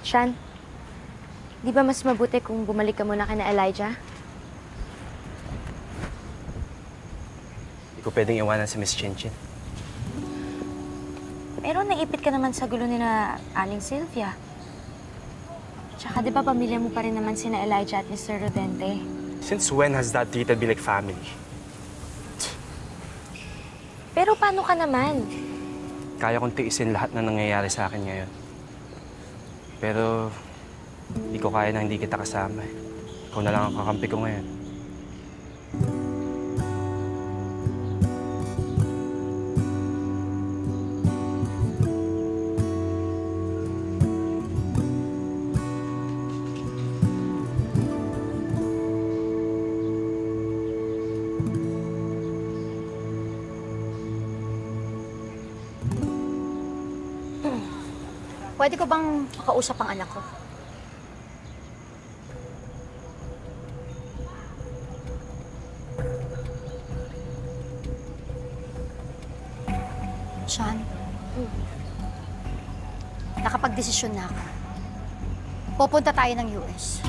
Sean, di ba mas mabuti kung bumalik ka muna kina Elijah? Hindi ko pwedeng iwanan si Miss Chinchin. Pero naipit ka naman sa gulo ni na Aling Sylvia. Tsaka di ba pamilya mo pa rin naman sina Elijah at Mr. Rodente? Since when has Dad treated me like family? Pero paano ka naman? Kaya kong tiisin lahat na nangyayari sa akin ngayon. Pero hindi ko kaya na hindi kita kasama eh. Ikaw na lang ang kakampi ko ngayon. Pwede ko bang makausap ang anak ko? Sean, nakapag-desisyon na ako. Pupunta tayo ng US.